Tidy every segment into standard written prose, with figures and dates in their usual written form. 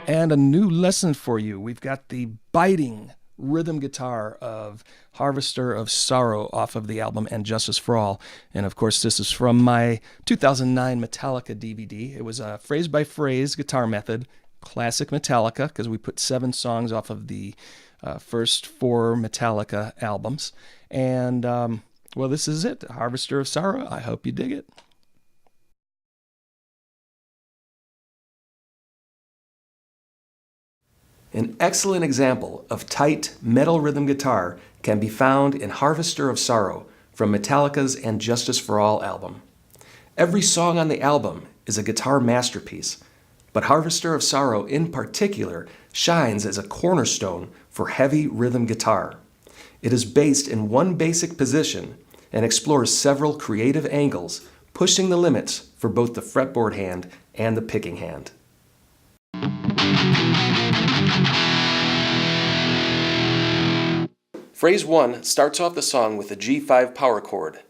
And a new lesson for you. We've got the biting rhythm guitar of Harvester of Sorrow off of the album And Justice for All. And of course, this is from my 2009 Metallica DVD. It was a phrase by phrase guitar method, classic Metallica, because we put 7 songs off of the first 4 Metallica albums. And well, this is it, Harvester of Sorrow. I hope you dig it. An excellent example of tight metal rhythm guitar can be found in Harvester of Sorrow from Metallica's And Justice for All album. Every song on the album is a guitar masterpiece, but Harvester of Sorrow in particular shines as a cornerstone for heavy rhythm guitar. It is based in one basic position and explores several creative angles, pushing the limits for both the fretboard hand and the picking hand. Phrase 1 starts off the song with a G5 power chord.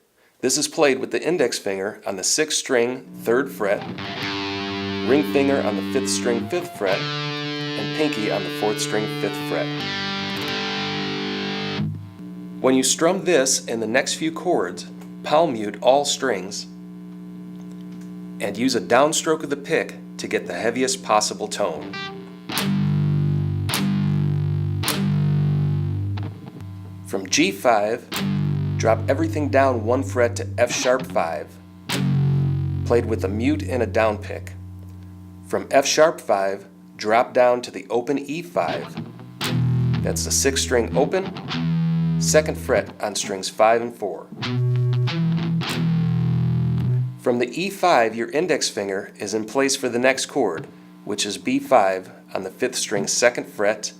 This is played with the index finger on the 6th string, 3rd fret, ring finger on the 5th string, 5th fret, and pinky on the 4th string, 5th fret. When you strum this and the next few chords, palm mute all strings, and use a downstroke of the pick to get the heaviest possible tone. From G5, drop everything down 1 fret to F sharp 5, played with a mute and a down pick. From F sharp 5, drop down to the open E5. That's the 6th string open, 2nd fret on strings 5 and 4. From the E5, your index finger is in place for the next chord, which is B5 on the 5th string 2nd fret,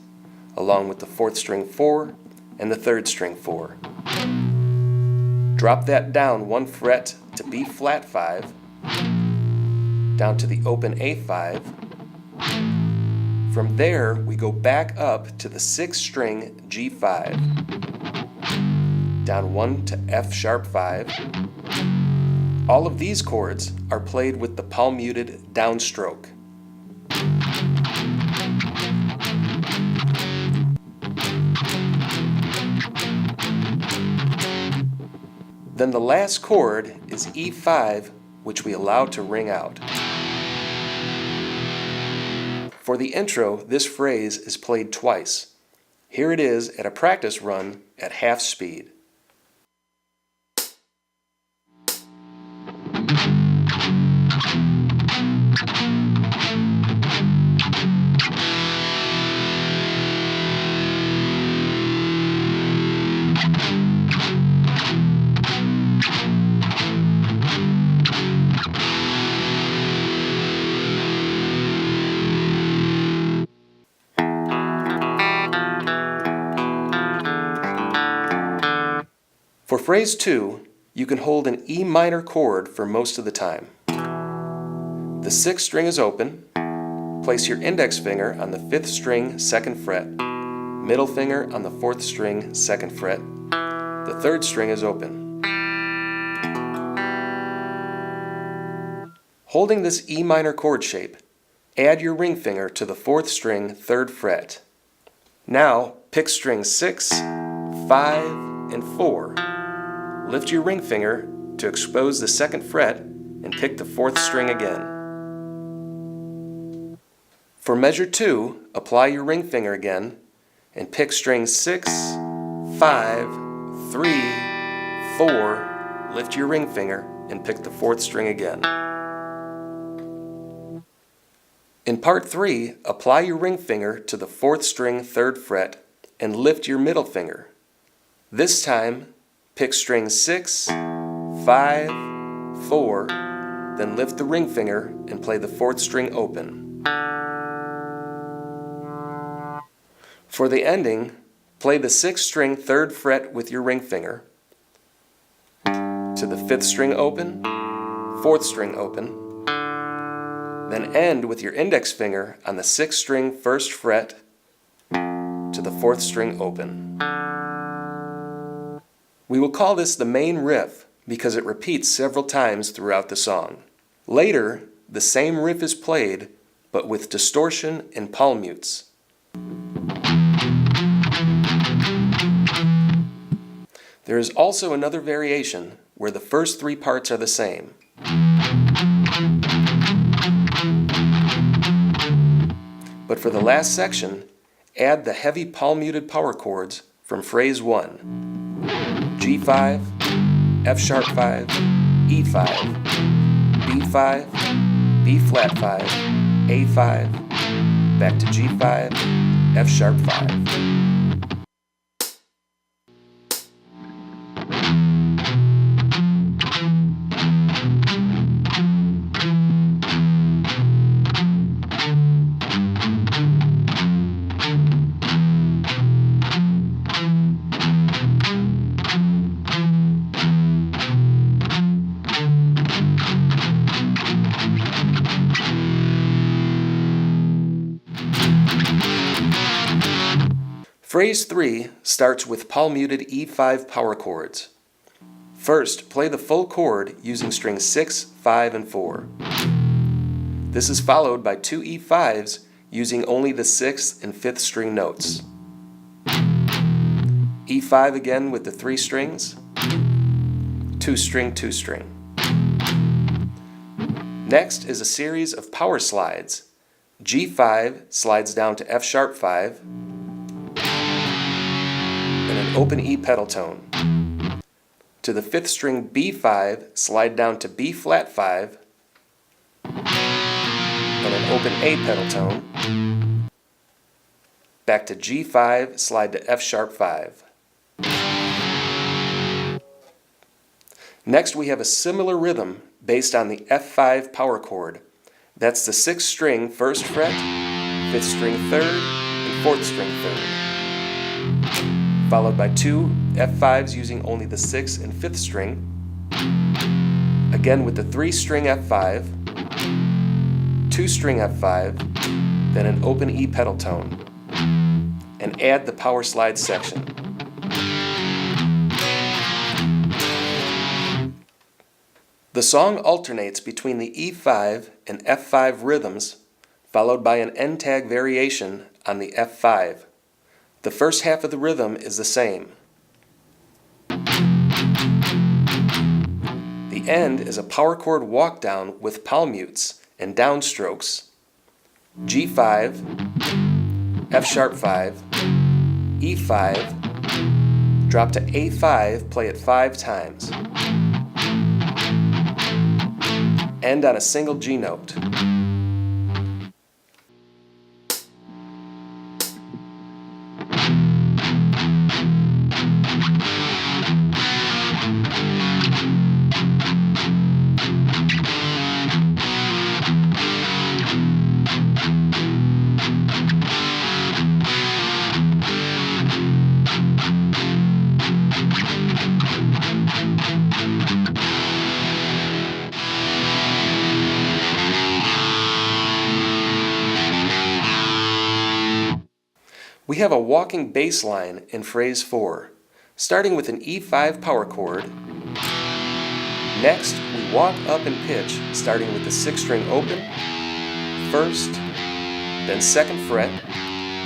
along with the 4th string 4 and the 3rd string 4. Drop that down 1 fret to B flat 5, down to the open A5. From there, we go back up to the 6th string G5, down 1 to F sharp 5. All of these chords are played with the palm muted downstroke. Then the last chord is E5, which we allow to ring out. For the intro, this phrase is played twice. Here it is at a practice run at half speed. For phrase 2, you can hold an E minor chord for most of the time. The 6th string is open. Place your index finger on the 5th string 2nd fret, middle finger on the 4th string 2nd fret. The 3rd string is open. Holding this E minor chord shape, add your ring finger to the 4th string 3rd fret. Now pick strings 6, 5, and 4. Lift your ring finger to expose the 2nd fret and pick the 4th string again. For measure 2, apply your ring finger again and pick strings 6, 5, 3, 4. Lift your ring finger and pick the 4th string again. In part 3, apply your ring finger to the 4th string 3rd fret and lift your middle finger. This time, pick strings 6, 5, 4, then lift the ring finger and play the 4th string open. For the ending, play the 6th string 3rd fret with your ring finger, to the 5th string open, 4th string open, then end with your index finger on the 6th string 1st fret to the 4th string open. We will call this the main riff because it repeats several times throughout the song. Later, the same riff is played, but with distortion and palm mutes. There is also another variation where the first three parts are the same. But for the last section, add the heavy palm-muted power chords from phrase 1. G5, F sharp 5, E5, B5, B flat 5, A5, back to G5, F sharp 5. Phrase 3 starts with palm-muted E5 power chords. First, play the full chord using strings 6, 5, and 4. This is followed by two E5s using only the 6th and 5th string notes. E5 again with the 3 strings, 2 string, 2 string. Next is a series of power slides. G5 slides down to F sharp 5, and an open E pedal tone. To the 5th string B5, slide down to B flat 5, and an open A pedal tone. Back to G5, slide to F sharp 5. Next we have a similar rhythm based on the F5 power chord. That's the 6th string 1st fret, 5th string 3rd, and 4th string 3rd. Followed by two F5s using only the 6th and 5th string, again with the 3 string F5, 2 string F5, then an open E pedal tone, and add the power slide section. The song alternates between the E5 and F5 rhythms, followed by an end-tag variation on the F5. The first half of the rhythm is the same. The end is a power chord walk down with palm mutes and downstrokes. G5, F sharp 5, E5, drop to A5, play it 5 times. End on a single G note. We have a walking bass line in phrase 4, starting with an E5 power chord. Next, we walk up in pitch, starting with the 6th string open, 1st, then 2nd fret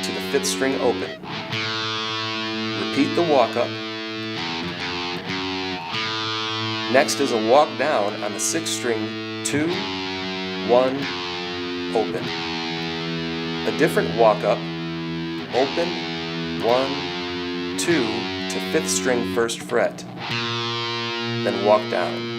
to the 5th string open. Repeat the walk up. Next is a walk down on the 6th string 2, 1, open. A different walk up, open, 1, 2 to 5th string 1st fret, then walk down.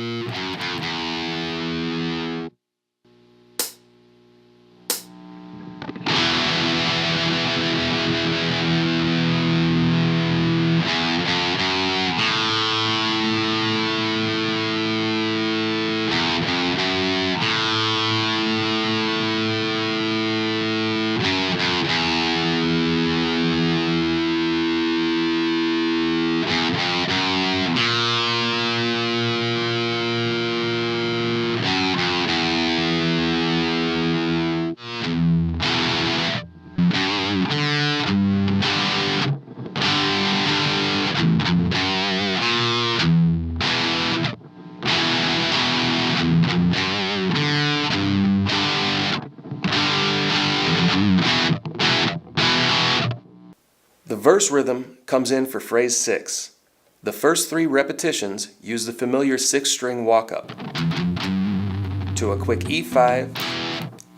The verse rhythm comes in for phrase 6. The first 3 repetitions use the familiar 6-string walk-up to a quick E5,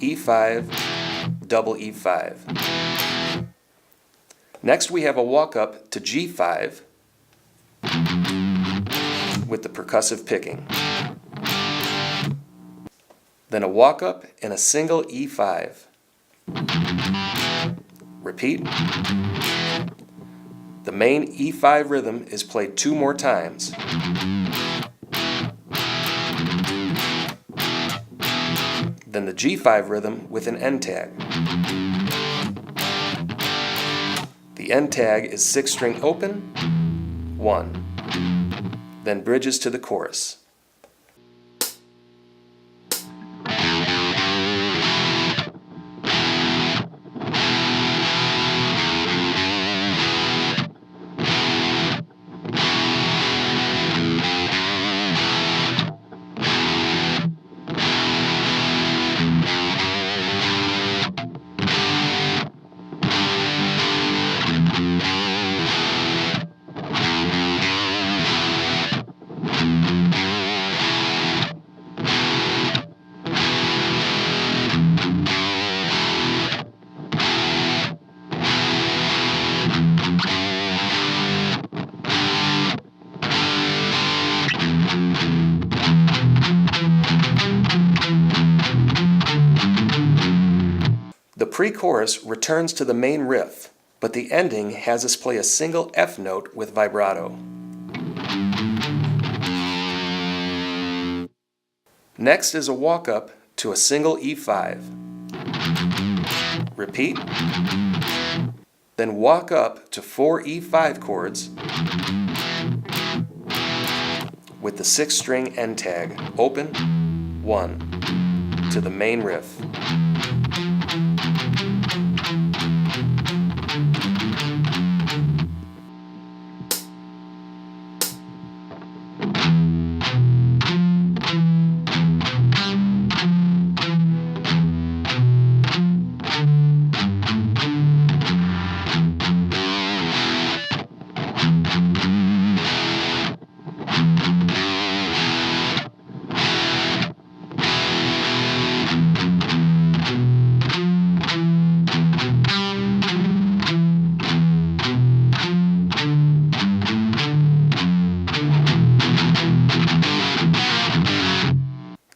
E5, double E5. Next we have a walk-up to G5 with the percussive picking. Then a walk-up and a single E5. Repeat. The main E5 rhythm is played 2 more times. Then the G5 rhythm with an end tag. The end tag is 6-string open, 1. Then bridges to the chorus. The pre-chorus returns to the main riff, but the ending has us play a single F note with vibrato. Next is a walk-up to a single E5. Repeat. Then walk up to 4 E5 chords with the 6-string end tag, open, 1, to the main riff.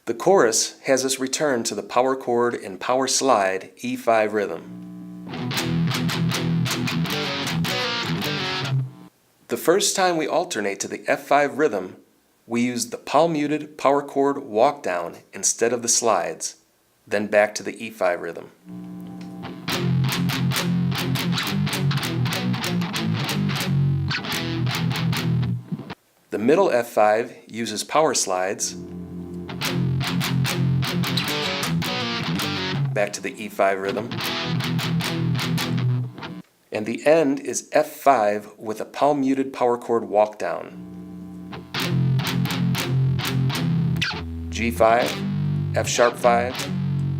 The chorus has us return to the power chord and power slide E5 rhythm. The first time we alternate to the F5 rhythm, we use the palm-muted power chord walk down instead of the slides, then back to the E5 rhythm. The middle F5 uses power slides, back to the E5 rhythm. And the end is F5 with a palm-muted power chord walk down. G5, F sharp 5,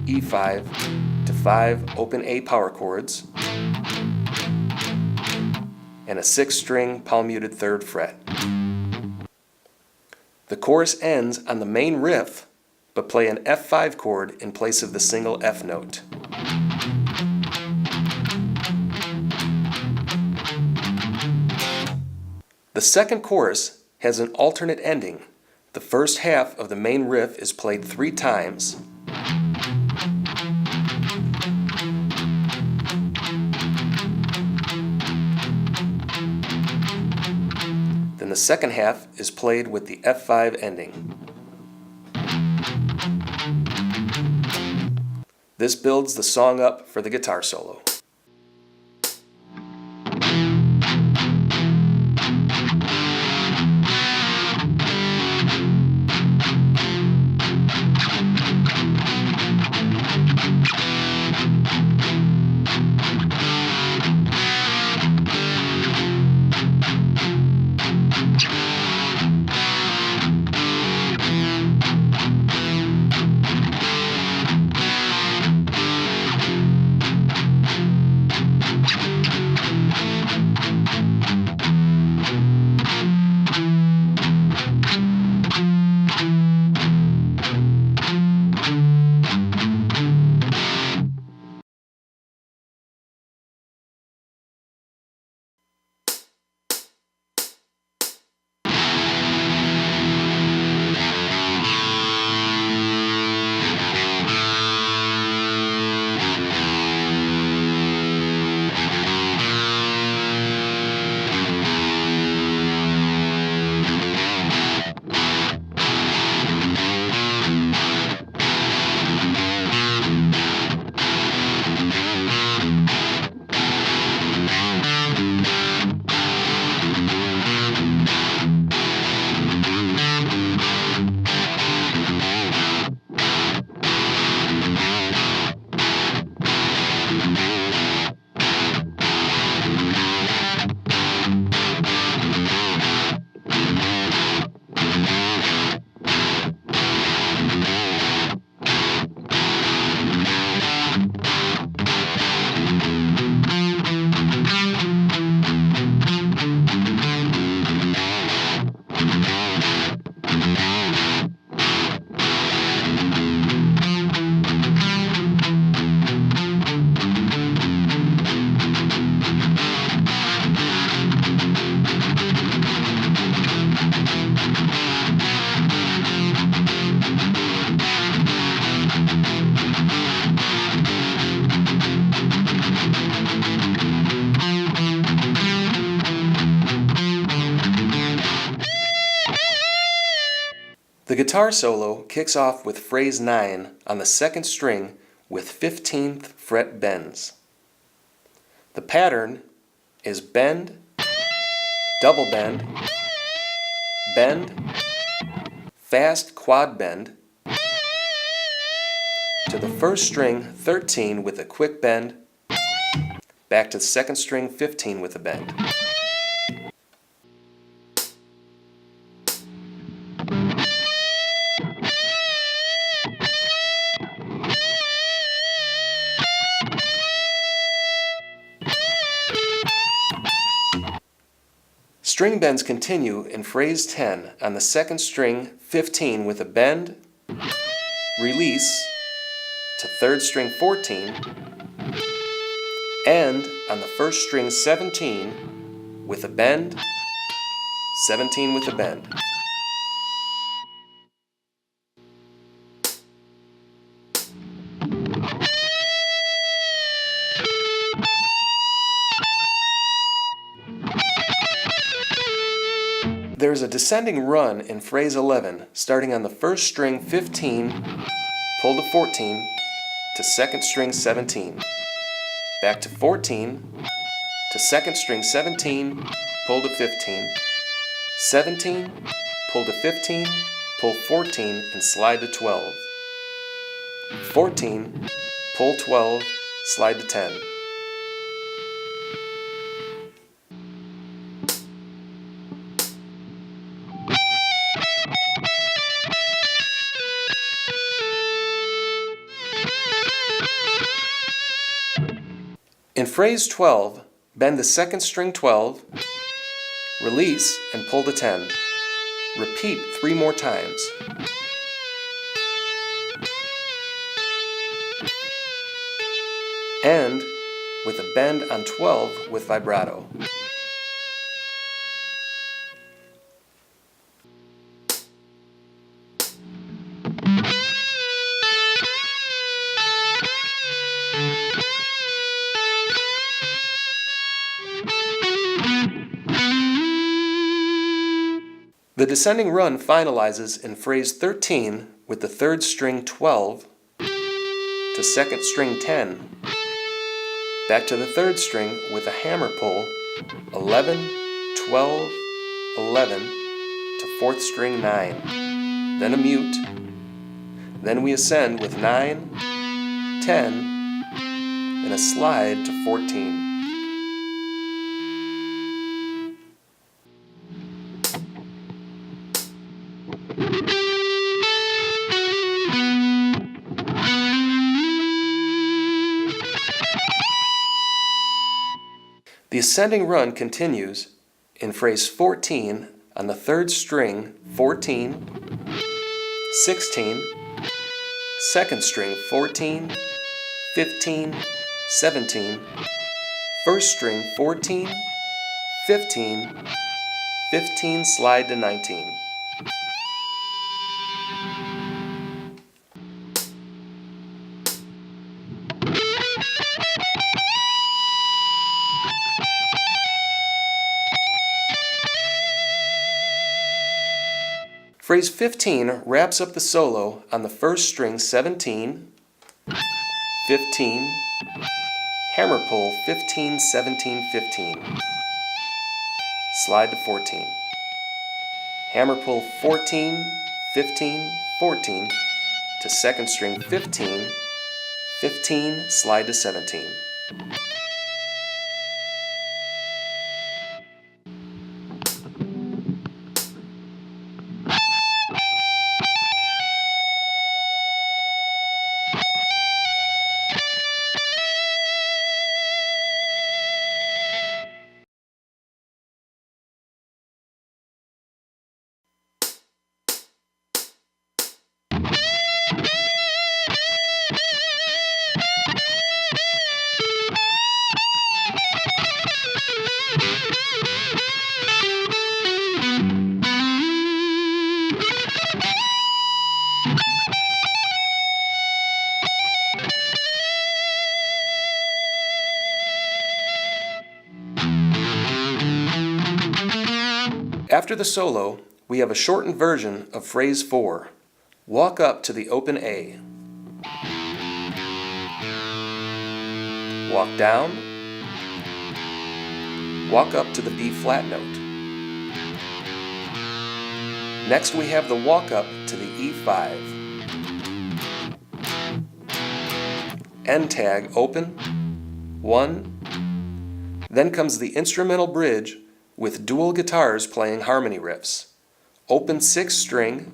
E5 to 5 open A power chords, and a 6-string palm-muted 3rd fret. The chorus ends on the main riff, but play an F5 chord in place of the single F note. The second chorus has an alternate ending. The first half of the main riff is played 3 times. Then the second half is played with the F5 ending. This builds the song up for the guitar solo. guitar solo kicks off with phrase 9 on the second string with 15th fret bends. The pattern is bend, double bend, bend, fast quad bend, to the first string 13 with a quick bend, back to the second string 15 with a bend. String bends continue in phrase 10 on the second string 15 with a bend, release to third string 14, and on the first string 17 with a bend, 17 with a bend. There is a descending run in phrase 11, starting on the first string 15, pull to 14, to second string 17, back to 14, to second string 17, pull to 15, 17, pull to 15, pull 14 and slide to 12, 14, pull 12, slide to 10. In phrase 12, bend the second string 12, release and pull to 10. Repeat 3 more times. End with a bend on 12 with vibrato. The descending run finalizes in phrase 13 with the third string 12 to second string 10, back to the third string with a hammer pull 11, 12, 11 to fourth string 9, then a mute, then we ascend with 9, 10, and a slide to 14. The ascending run continues in phrase 14 on the third string 14, 16, second string 14, 15, 17, first string 14, 15, 15 slide to 19. Phrase 15 wraps up the solo on the first string 17, 15, hammer pull 15, 17, 15, slide to 14, hammer pull 14, 15, 14 to second string 15, 15, slide to 17. After the solo, we have a shortened version of phrase 4. Walk up to the open A. Walk down. Walk up to the B flat note. Next we have the walk up to the E5. End tag open, 1. Then comes the instrumental bridge with dual guitars playing harmony riffs. Open 6th string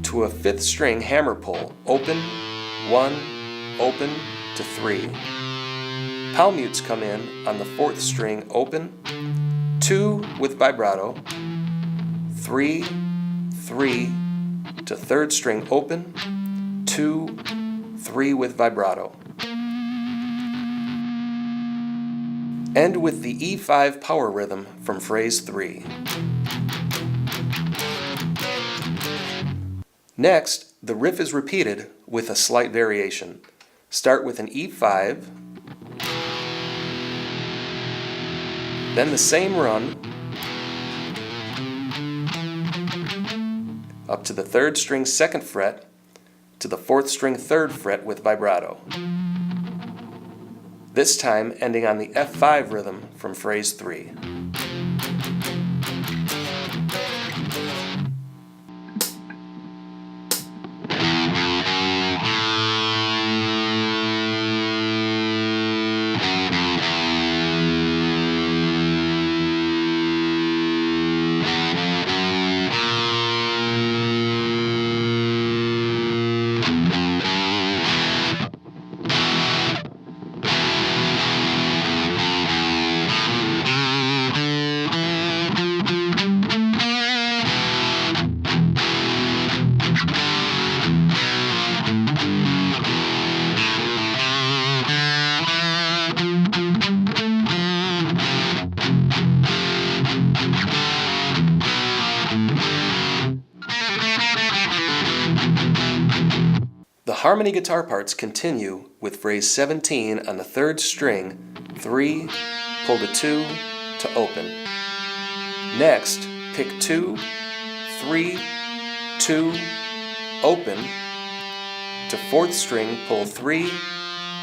to a 5th string hammer pull, open, 1, open to 3. Palm mutes come in on the 4th string open, 2 with vibrato, 3, 3 to 3rd string open, 2, 3 with vibrato. End with the E5 power rhythm from phrase 3. Next, the riff is repeated with a slight variation. Start with an E5, then the same run up to the 3rd string 2nd fret to the 4th string 3rd fret with vibrato. This time ending on the F5 rhythm from phrase 3. The harmony guitar parts continue with phrase 17 on the 3rd string, 3, pull to 2 to open. Next, pick 2, 3, 2, open to 4th string, pull 3,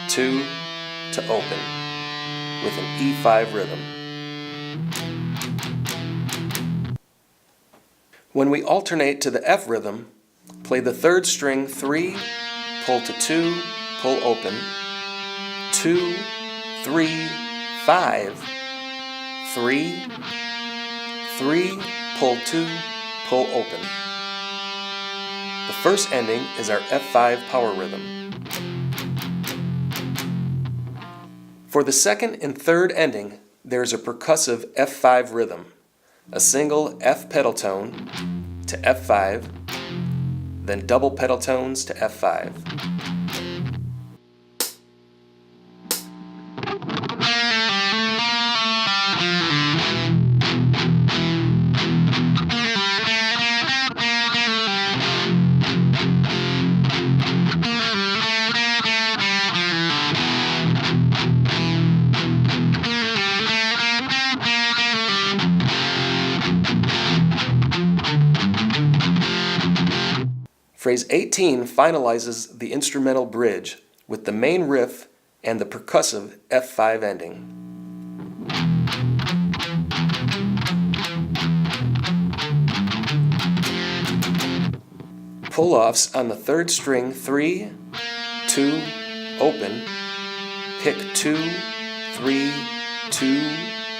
2 to open with an E5 rhythm. When we alternate to the F rhythm, play the 3rd string 3, pull to 2, pull open, 2, 3, 5, 3, 3, pull 2, pull open. The first ending is our F5 power rhythm. For the 2nd and 3rd ending, there is a percussive F5 rhythm, a single F pedal tone to F5, then double pedal tones to F5. Phrase 18 finalizes the instrumental bridge with the main riff and the percussive F5 ending. Pull-offs on the 3rd string 3, 2, open, pick 2, 3, 2,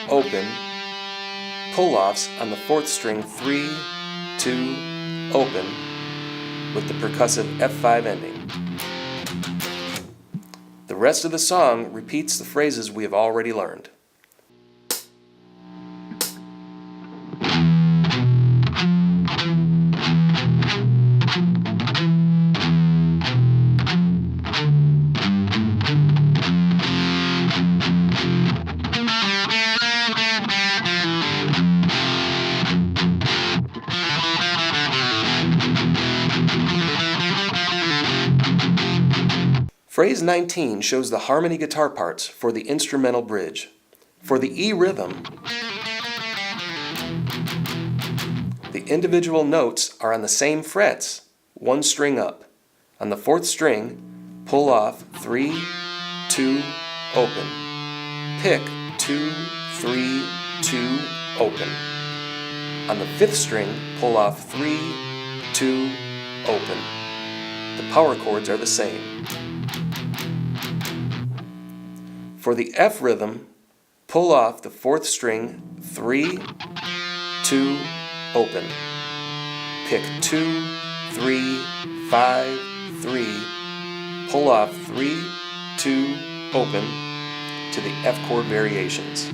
open, pull-offs on the 4th string 3, 2, open, with the percussive F5 ending. The rest of the song repeats the phrases we have already learned. Phrase 19 shows the harmony guitar parts for the instrumental bridge. For the E rhythm, the individual notes are on the same frets, one string up. On the fourth string, pull off 3, 2, open. Pick 2, 3, 2, open. On the fifth string, pull off 3, 2, open. The power chords are the same. For the F rhythm, pull off the fourth string, 3, 2, open. Pick 2, 3, 5, 3, pull off 3, 2, open to the F chord variations.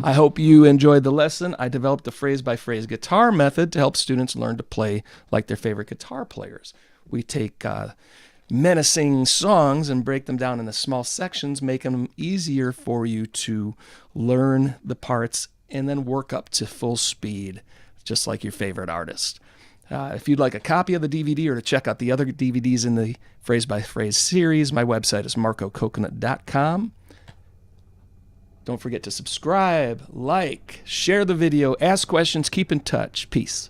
I hope you enjoyed the lesson. I developed a phrase-by-phrase guitar method to help students learn to play like their favorite guitar players. We take menacing songs and break them down into small sections, making them easier for you to learn the parts and then work up to full speed, just like your favorite artist. If you'd like a copy of the DVD or to check out the other DVDs in the phrase-by-phrase series, my website is marcococonut.com. Don't forget to subscribe, like, share the video, ask questions, keep in touch. Peace.